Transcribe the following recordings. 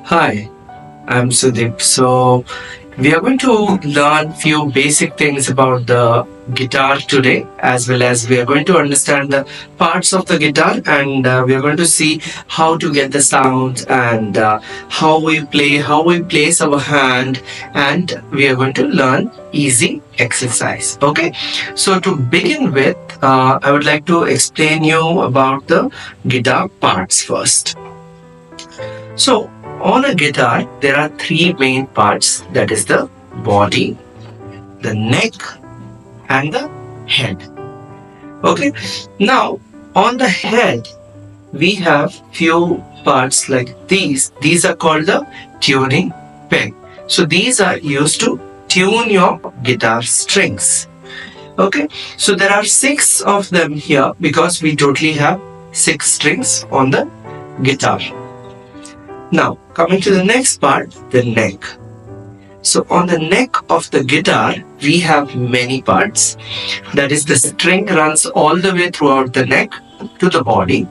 Hi, I'm Sudip. So, we are going to learn few basic things about the guitar today, as well as we are going to understand the parts of the guitar, and we are going to see how to get the sound and how we place our hand, and we are going to learn easy exercise. Okay, so to begin with, I would like to explain you about the guitar parts first. So, on a guitar, there are three main parts, that is the body, the neck, and the head. Okay, now on the head, we have few parts like these. These are called the tuning peg. So, these are used to tune your guitar strings. Okay, so there are six of them here because we totally have six strings on the guitar. Now, coming to the next part, the neck. So, on the neck of the guitar, we have many parts. That is, the string runs all the way throughout the neck to the body.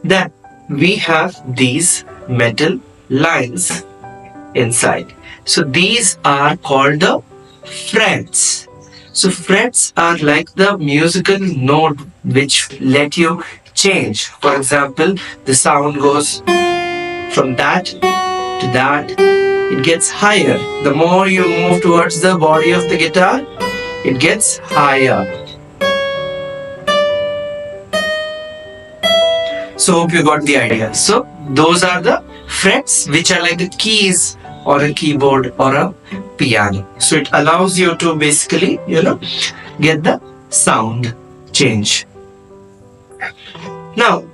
Then, we have these metal lines inside. So, these are called the frets. So, frets are like the musical note which let you change. For example, the sound goes from that to that. It gets higher. The more you move towards the body of the guitar, it gets higher. So hope you got the idea. So those are the frets which are like the keys on a keyboard or a piano. So it allows you to basically, get the sound change. Now,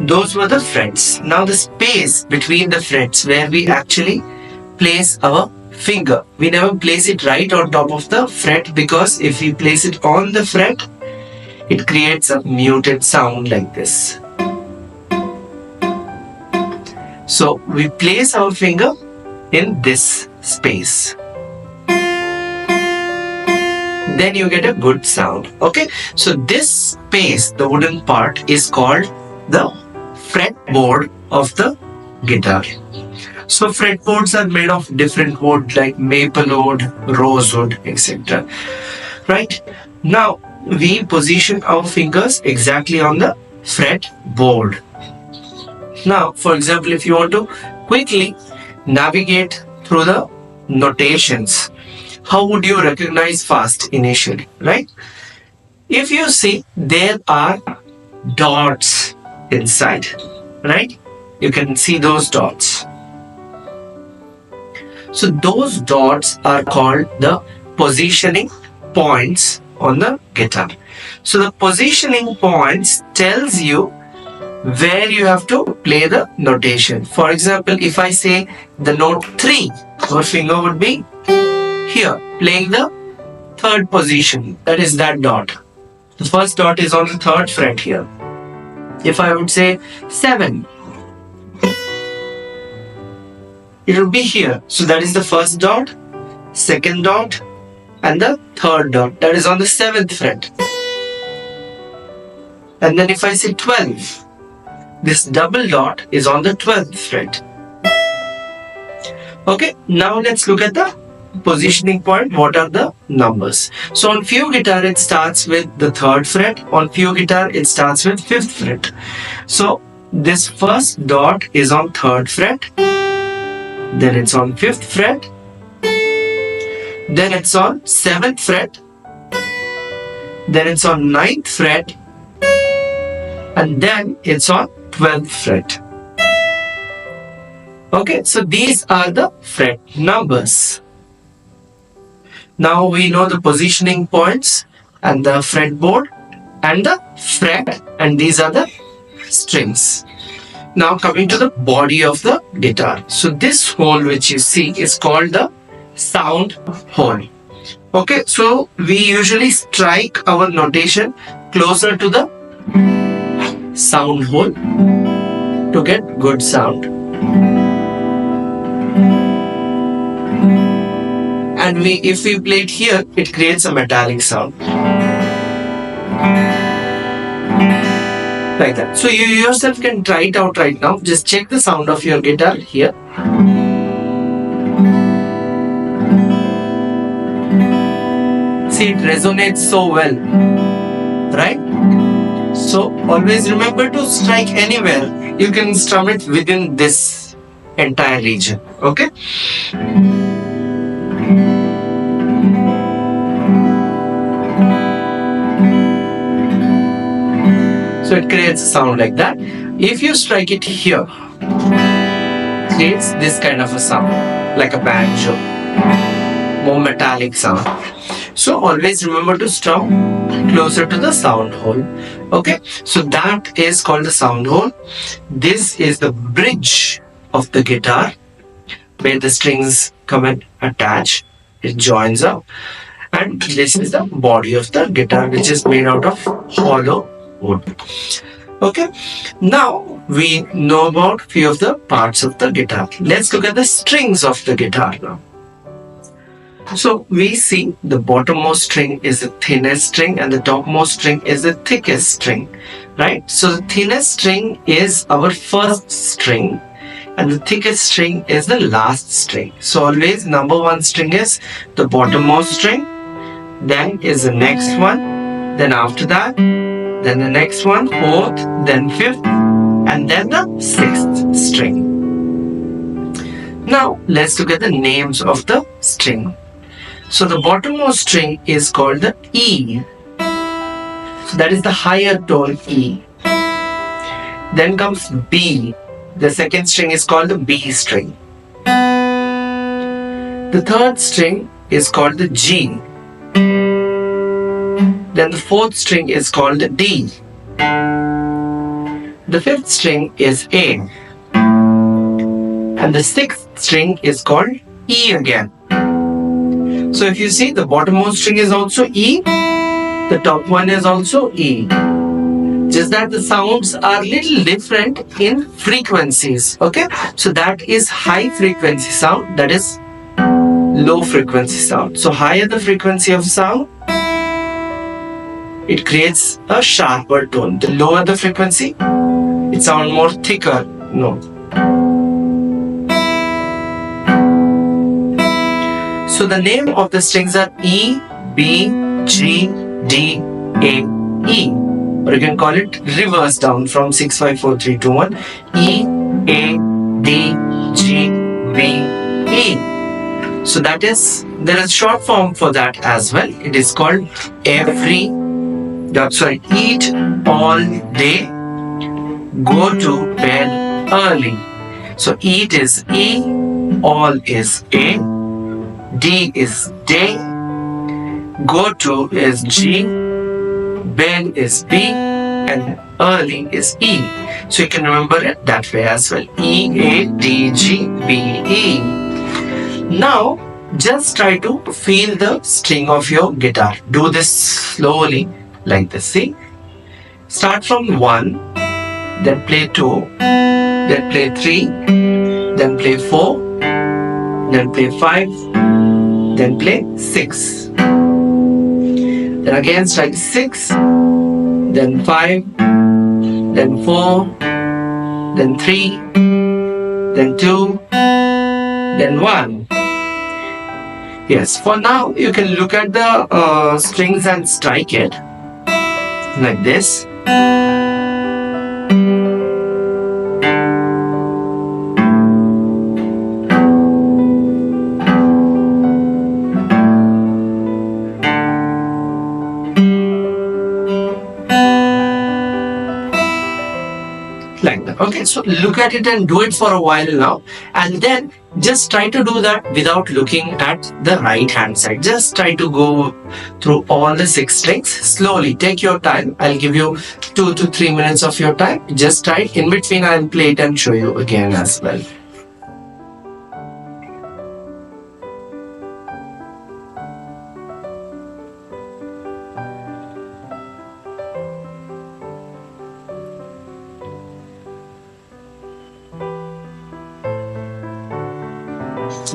those were the frets. Now the space between the frets where we actually place our finger. We never place it right on top of the fret because if we place it on the fret, it creates a muted sound like this. So we place our finger in this space. Then you get a good sound. Okay, so this space, the wooden part, is called the fretboard of the guitar. So fretboards are made of different wood like maple wood, rosewood, etc. Right? Now we position our fingers exactly on the fretboard. Now, for example, if you want to quickly navigate through the notations, how would you recognize fast initially, right? If you see, there are dots inside, right? You can see those dots. So those dots are called the positioning points on the guitar. So the positioning points tells you where you have to play the notation. For example, if I say the note 3, your finger would be here, playing the third position, that is that dot. The first dot is on the third fret here. If I would say 7, it will be here. So that is the first dot, second dot, and the third dot. That is on the 7th fret. And then if I say 12, this double dot is on the 12th fret. Okay, now let's look at the positioning point. What are the numbers? So on few guitar it starts with the 3rd fret, on few guitar it starts with 5th fret. So this first dot is on 3rd fret, then it's on 5th fret, then it's on 7th fret, then it's on 9th fret, and then it's on 12th fret. Okay, so these are the fret numbers. Now we know the positioning points and the fretboard and the fret, and these are the strings. Now coming to the body of the guitar. So this hole which you see is called the sound hole. Okay, so we usually strike our notation closer to the sound hole to get good sound. And if we play it here, it creates a metallic sound. like that. So you yourself can try it out right now. Just check the sound of your guitar here. See, it resonates so well, right? So always remember to strike anywhere. You can strum it within this entire region. Okay? So it creates a sound like that. If you strike it here, it creates this kind of a sound, like a banjo, more metallic sound. So always remember to strum closer to the sound hole. Okay, so that is called the sound hole. This is the bridge of the guitar where the strings come and attach. It joins up. And this is the body of the guitar, which is made out of hollow wood. Okay, now we know about few of the parts of the guitar. Let's look at the strings of the guitar now. So we see the bottommost string is the thinnest string and the topmost string is the thickest string, right? So the thinnest string is our first string and the thickest string is the last string. So always number one string is the bottommost string, then is the next one, then after that, then the next one, fourth, then fifth, and then the sixth string. Now let's look at the names of the string. So the bottommost string is called the E. So that is the higher tone E. Then comes B. The second string is called the B string. The third string is called the G. Then the fourth string is called the D. The fifth string is A. And the sixth string is called E again. So if you see, the bottommost string is also E, the top one is also E. Just that the sounds are little different in frequencies. Okay, so that is high frequency sound, that is low frequency sound. So higher the frequency of sound, it creates a sharper tone. The lower the frequency, it sounds more thicker note. So the name of the strings are E, B, G, D, A, E. Or you can call it reverse down from 6, 5, 4, 3, 2, 1. E, A, D, G, B, E. So that is, there is short form for that as well. It is called eat all day, go to bed early. So eat is E, all is A, D is day, go to is G, bed is B, and early is E. So you can remember it that way as well. E, A, D, G, B, E. Now just try to feel the string of your guitar. Do this slowly like this. See? Start from 1, then play 2, then play 3, then play 4, then play 5, then play 6. Then again strike 6, then 5, then 4, then 3, then 2, then 1. Yes, for now you can look at the strings and strike it like this. Like that. Okay, so look at it and do it for a while now, and then just try to do that without looking at the right hand side. Just try to go through all the 6 strings slowly. Take your time. I'll give you 2 to 3 minutes of your time. Just try. In between I'll play it and show you again as well.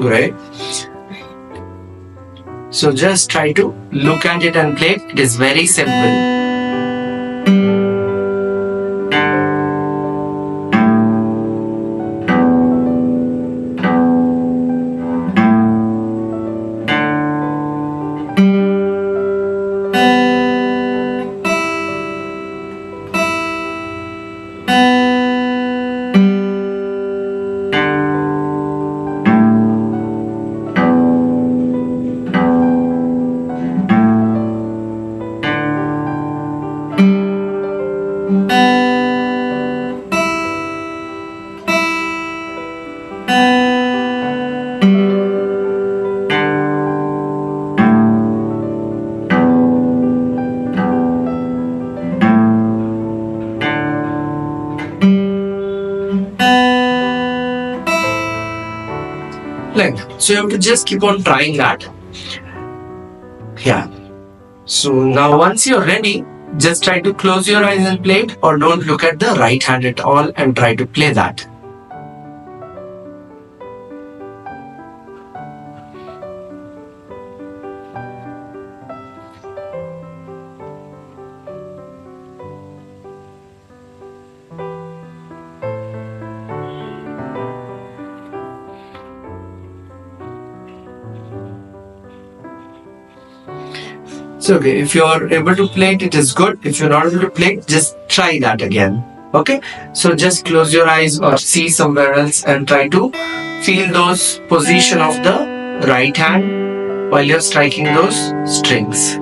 Right? So just try to look at it and play it. It is very simple. length. So you have to just keep on trying that. Yeah. So now once you're ready, just try to close your eyes and play it, or don't look at the right hand at all and try to play that. So okay, if you're able to play it, it is good. If you're not able to play it, just try that again. Okay, so just close your eyes or see somewhere else and try to feel those position of the right hand while you're striking those strings.